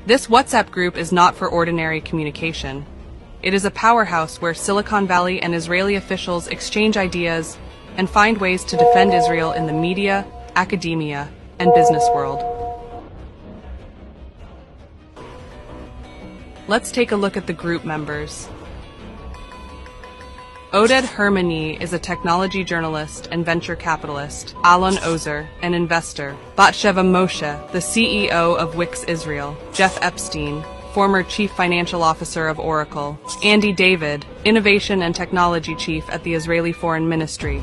This WhatsApp group is not for ordinary communication. It is a powerhouse where Silicon Valley and Israeli officials exchange ideas and find ways to defend Israel in the media, academia, and business world. Let's take a look at the group members. Oded Hermani is a technology journalist and venture capitalist. Alon Ozer, an investor. Batsheva Moshe, the CEO of Wix Israel. Jeff Epstein, former chief financial officer of Oracle. Andy David, innovation and technology chief at the Israeli Foreign Ministry.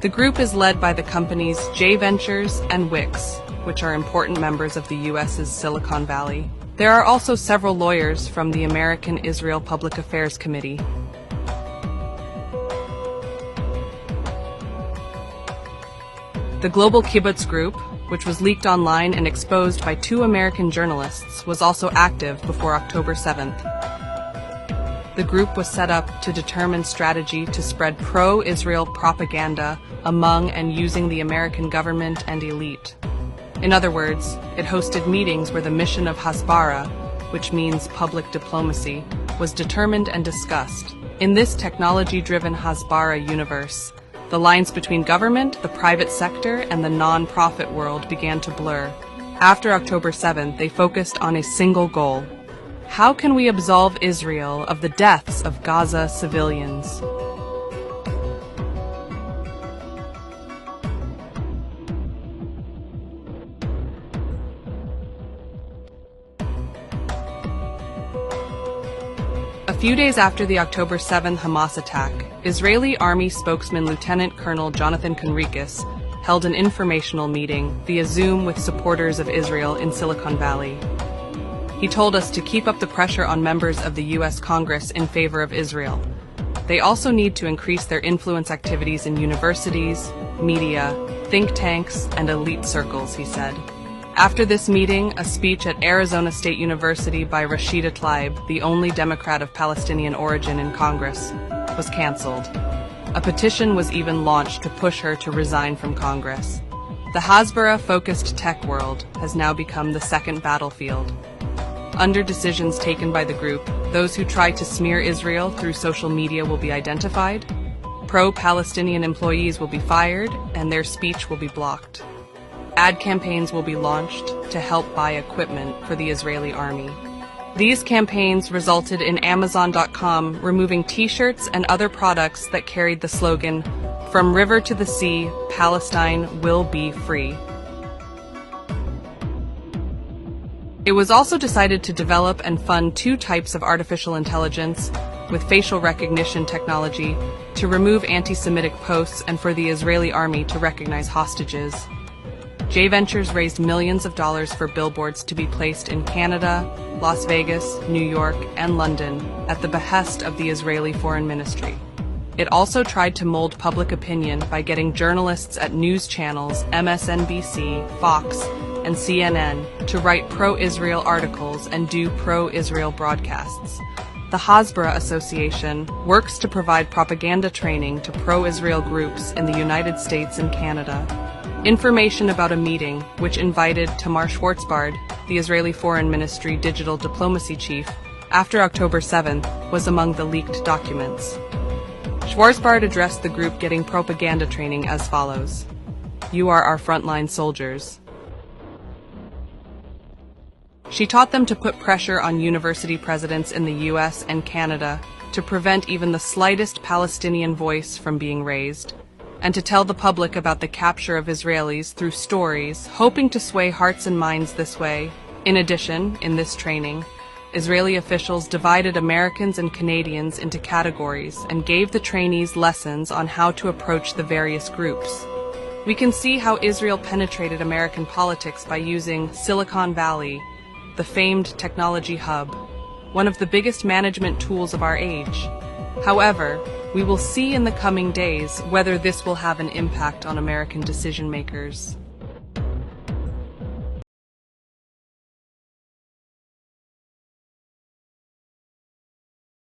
The group is led by the companies J Ventures and Wix, which are important members of the U.S.'s Silicon Valley. There are also several lawyers from the American Israel Public Affairs Committee. The Global Kibbutz Group, which was leaked online and exposed by 2 American journalists, was also active before October 7th. The group was set up to determine strategy to spread pro-Israel propaganda among and using the American government and elite. In other words, it hosted meetings where the mission of Hasbara, which means public diplomacy, was determined and discussed. In this technology-driven Hasbara universe, the lines between government, the private sector, and the non-profit world began to blur. After October 7th, they focused on a single goal. How can we absolve Israel of the deaths of Gaza civilians? A few days after the October 7th Hamas attack, Israeli Army spokesman Lieutenant Colonel Jonathan Conricus held an informational meeting via Zoom with supporters of Israel in Silicon Valley. He told us to keep up the pressure on members of the U.S. Congress in favor of Israel. They also need to increase their influence activities in universities, media, think tanks, and elite circles, he said. After this meeting, a speech at Arizona State University by Rashida Tlaib, the only Democrat of Palestinian origin in Congress, was canceled. A petition was even launched to push her to resign from Congress. The Hasbara-focused tech world has now become the second battlefield. Under decisions taken by the group, those who try to smear Israel through social media will be identified, pro-Palestinian employees will be fired, and their speech will be blocked. Ad campaigns will be launched to help buy equipment for the Israeli army. These campaigns resulted in Amazon.com removing t-shirts and other products that carried the slogan, "From river to the sea, Palestine will be free." It was also decided to develop and fund 2 types of artificial intelligence with facial recognition technology to remove anti-Semitic posts and for the Israeli army to recognize hostages. J Ventures raised millions of dollars for billboards to be placed in Canada, Las Vegas, New York, and London at the behest of the Israeli Foreign Ministry. It also tried to mold public opinion by getting journalists at news channels MSNBC, Fox, and CNN to write pro-Israel articles and do pro-Israel broadcasts. The Hasbara Association works to provide propaganda training to pro-Israel groups in the United States and Canada. Information about a meeting, which invited Tamar Schwarzbard, the Israeli Foreign Ministry digital diplomacy chief, after October 7th, was among the leaked documents. Schwarzbard addressed the group getting propaganda training as follows. "You are our frontline soldiers." She taught them to put pressure on university presidents in the US and Canada to prevent even the slightest Palestinian voice from being raised, and to tell the public about the capture of Israelis through stories, hoping to sway hearts and minds this way. In addition, in this training, Israeli officials divided Americans and Canadians into categories and gave the trainees lessons on how to approach the various groups. We can see how Israel penetrated American politics by using Silicon Valley, the famed technology hub, one of the biggest management tools of our age. However, We will see in the coming days whether this will have an impact on American decision makers.